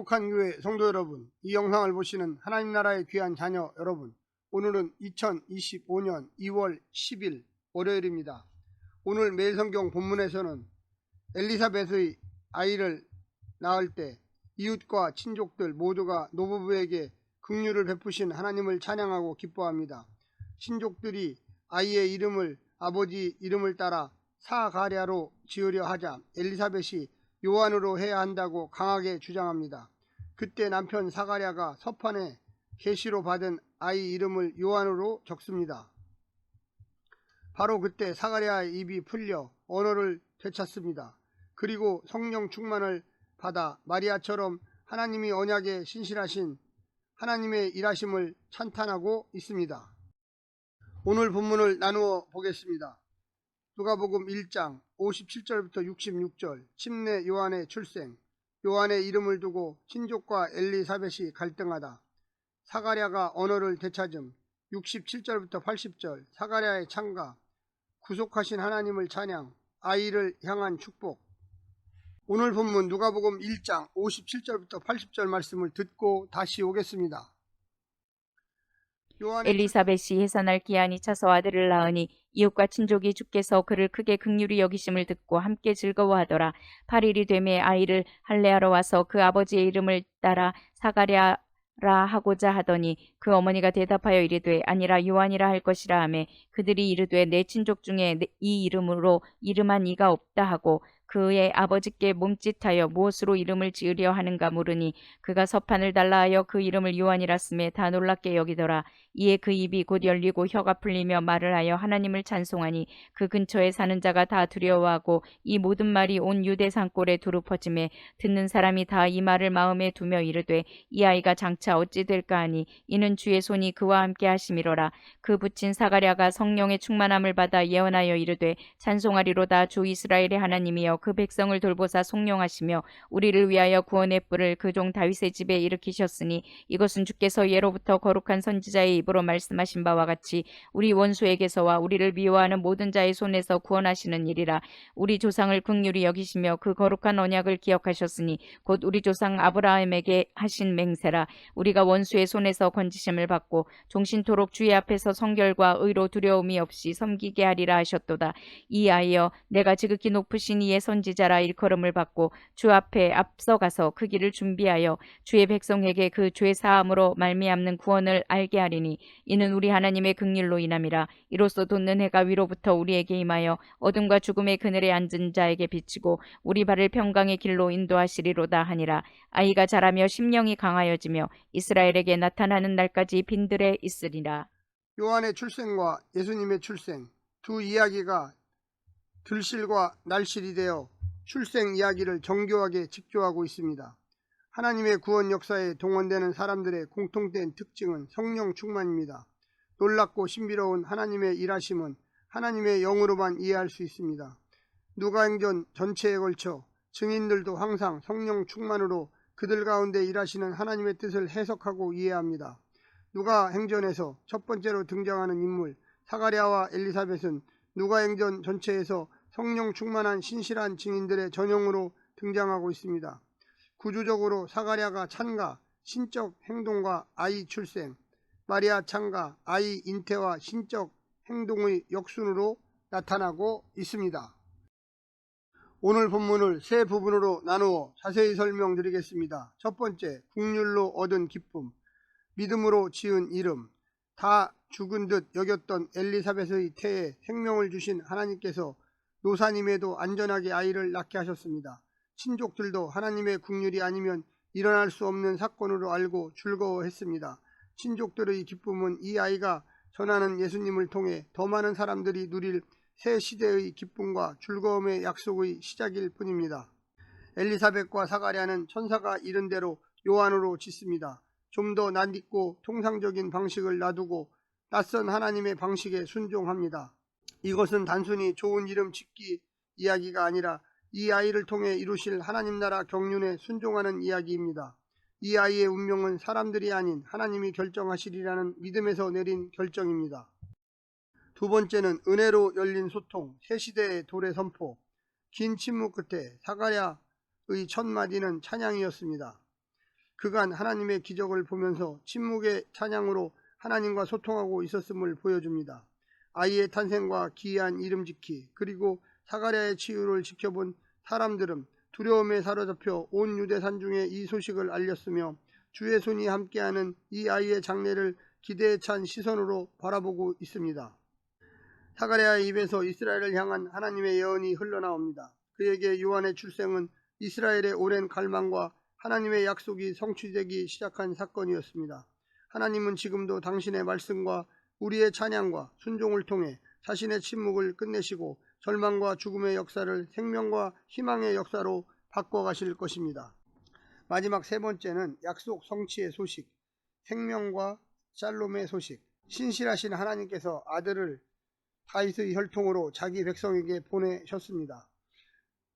거룩한 교회 성도 여러분, 이 영상을 보시는 하나님 나라의 귀한 자녀 여러분, 오늘은 2025년 2월 10일 월요일입니다. 오늘 매일 성경 본문에서는 엘리사벳의 아이를 낳을 때 이웃과 친족들 모두가 노부부에게 긍휼을 베푸신 하나님을 찬양하고 기뻐합니다. 친족들이 아이의 이름을 아버지 이름을 따라 사가랴로 지으려 하자 엘리사벳이 요한으로 해야 한다고 강하게 주장합니다. 그때 남편 사가랴가 서판에 계시로 받은 아이 이름을 요한으로 적습니다. 바로 그때 사가랴의 입이 풀려 언어를 되찾습니다. 그리고 성령 충만을 받아 마리아처럼 하나님이 언약에 신실하신 하나님의 일하심을 찬탄하고 있습니다. 오늘 본문을 나누어 보겠습니다. 누가복음 1장 57절부터 66절, 침례 요한의 출생, 요한의 이름을 두고 친족과 엘리사벳이 갈등하다, 사가랴가 언어를 되찾음, 67절부터 80절, 사가랴의 창가, 구속하신 하나님을 찬양, 아이를 향한 축복. 오늘 본문 누가복음 1장 57절부터 80절 말씀을 듣고 다시 오겠습니다. 엘리사벳이 해산할 기한이 차서 아들을 낳으니 이웃과 친족이 주께서 그를 크게 긍휼히 여기심을 듣고 함께 즐거워하더라. 8일이 되매 아이를 할례하러 와서 그 아버지의 이름을 따라 사가랴라 하고자 하더니 그 어머니가 대답하여 이르되 아니라 요한이라 할 것이라 하매 그들이 이르되 내 친족 중에 이 이름으로 이름한 이가 없다 하고 그의 아버지께 몸짓하여 무엇으로 이름을 지으려 하는가 물으니 그가 서판을 달라 하여 그 이름을 요한이라 쓰매 다 놀랍게 여기더라. 이에 그 입이 곧 열리고 혀가 풀리며 말을 하여 하나님을 찬송하니 그 근처에 사는 자가 다 두려워하고 이 모든 말이 온 유대 산골에 두루 퍼지매 듣는 사람이 다 이 말을 마음에 두며 이르되 이 아이가 장차 어찌 될까 하니 이는 주의 손이 그와 함께 하심이로라. 그 붙인 사가랴가 성령의 충만함을 받아 예언하여 이르되 찬송하리로다. 주 이스라엘의 하나님이여 그 백성을 돌보사 송영하시며 우리를 위하여 구원의 뿔을 그 종 다윗의 집에 일으키셨으니 이것은 주께서 예로부터 거룩한 선지자의 입으로 말씀하신 바와 같이 우리 원수에게서와 우리를 미워하는 모든 자의 손에서 구원하시는 일이라. 우리 조상을 긍휼히 여기시며 그 거룩한 언약을 기억하셨으니 곧 우리 조상 아브라함에게 하신 맹세라. 우리가 원수의 손에서 건지심을 받고 종신토록 주의 앞에서 성결과 의로 두려움이 없이 섬기게 하리라 하셨도다. 이 아이여 내가 지극히 높으신 이의 선지자라 일컬음을 받고 주 앞에 앞서가서 그 길을 준비하여 주의 백성에게 그 죄 사함으로 말미암는 구원을 알게 하리니 이는 우리 하나님의 긍휼로 인함이라. 이로써 돋는 해가 위로부터 우리에게 임하여 어둠과 죽음의 그늘에 앉은 자에게 비치고 우리 발을 평강의 길로 인도하시리로다 하니라. 아이가 자라며 심령이 강하여지며 이스라엘에게 나타나는 날까지 빈들에 있으리라. 요한의 출생과 예수님의 출생, 두 이야기가 들실과 날실이 되어 출생 이야기를 정교하게 직조하고 있습니다. 하나님의 구원 역사에 동원되는 사람들의 공통된 특징은 성령 충만입니다. 놀랍고 신비로운 하나님의 일하심은 하나님의 영으로만 이해할 수 있습니다. 누가행전 전체에 걸쳐 증인들도 항상 성령 충만으로 그들 가운데 일하시는 하나님의 뜻을 해석하고 이해합니다. 누가행전에서 첫 번째로 등장하는 인물 사가랴와 엘리사벳은 누가행전 전체에서 성령 충만한 신실한 증인들의 전형으로 등장하고 있습니다. 구조적으로 사가랴가 찬가, 신적 행동과 아이 출생, 마리아 찬가, 아이 잉태와 신적 행동의 역순으로 나타나고 있습니다. 오늘 본문을 세 부분으로 나누어 자세히 설명드리겠습니다. 첫 번째, 긍휼로 얻은 기쁨, 믿음으로 지은 이름. 다 죽은 듯 여겼던 엘리사벳의 태에 생명을 주신 하나님께서 노사님에도 안전하게 아이를 낳게 하셨습니다. 친족들도 하나님의 긍휼이 아니면 일어날 수 없는 사건으로 알고 즐거워했습니다. 친족들의 기쁨은 이 아이가 전하는 예수님을 통해 더 많은 사람들이 누릴 새 시대의 기쁨과 즐거움의 약속의 시작일 뿐입니다. 엘리사벳과 사가랴는 천사가 이른 대로 요한으로 짓습니다. 좀 더 낯익고 통상적인 방식을 놔두고 낯선 하나님의 방식에 순종합니다. 이것은 단순히 좋은 이름 짓기 이야기가 아니라 이 아이를 통해 이루실 하나님 나라 경륜에 순종하는 이야기입니다. 이 아이의 운명은 사람들이 아닌 하나님이 결정하시리라는 믿음에서 내린 결정입니다. 두 번째는 은혜로 열린 소통, 새 시대의 도래 선포. 긴 침묵 끝에 사가랴의 첫 마디는 찬양이었습니다. 그간 하나님의 기적을 보면서 침묵의 찬양으로 하나님과 소통하고 있었음을 보여줍니다. 아이의 탄생과 기이한 이름 짓기, 그리고 사가랴의 치유를 지켜본 사람들은 두려움에 사로잡혀 온 유대산 중에 이 소식을 알렸으며 주의 손이 함께하는 이 아이의 장래를 기대에 찬 시선으로 바라보고 있습니다. 사가랴의 입에서 이스라엘을 향한 하나님의 예언이 흘러나옵니다. 그에게 요한의 출생은 이스라엘의 오랜 갈망과 하나님의 약속이 성취되기 시작한 사건이었습니다. 하나님은 지금도 당신의 말씀과 우리의 찬양과 순종을 통해 자신의 침묵을 끝내시고 절망과 죽음의 역사를 생명과 희망의 역사로 바꿔가실 것입니다. 마지막 세 번째는 약속 성취의 소식, 생명과 샬롬의 소식. 신실하신 하나님께서 아들을 다윗의 혈통으로 자기 백성에게 보내셨습니다.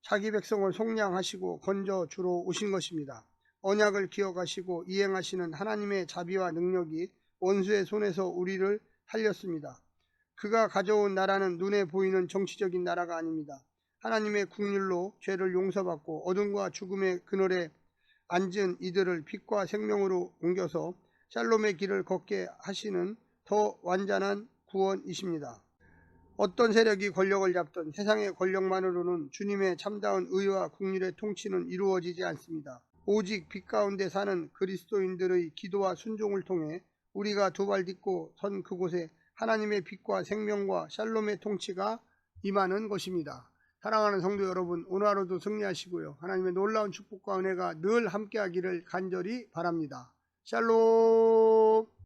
자기 백성을 속량하시고 건져 주러 오신 것입니다. 언약을 기억하시고 이행하시는 하나님의 자비와 능력이 원수의 손에서 우리를 살렸습니다. 그가 가져온 나라는 눈에 보이는 정치적인 나라가 아닙니다. 하나님의 국률로 죄를 용서받고 어둠과 죽음의 그늘에 앉은 이들을 빛과 생명으로 옮겨서 샬롬의 길을 걷게 하시는 더 완전한 구원이십니다. 어떤 세력이 권력을 잡든 세상의 권력만으로는 주님의 참다운 의와 국률의 통치는 이루어지지 않습니다. 오직 빛 가운데 사는 그리스도인들의 기도와 순종을 통해 우리가 두 발 딛고 선 그곳에 하나님의 빛과 생명과 샬롬의 통치가 임하는 것입니다. 사랑하는 성도 여러분, 오늘 하루도 승리하시고요. 하나님의 놀라운 축복과 은혜가 늘 함께하기를 간절히 바랍니다. 샬롬.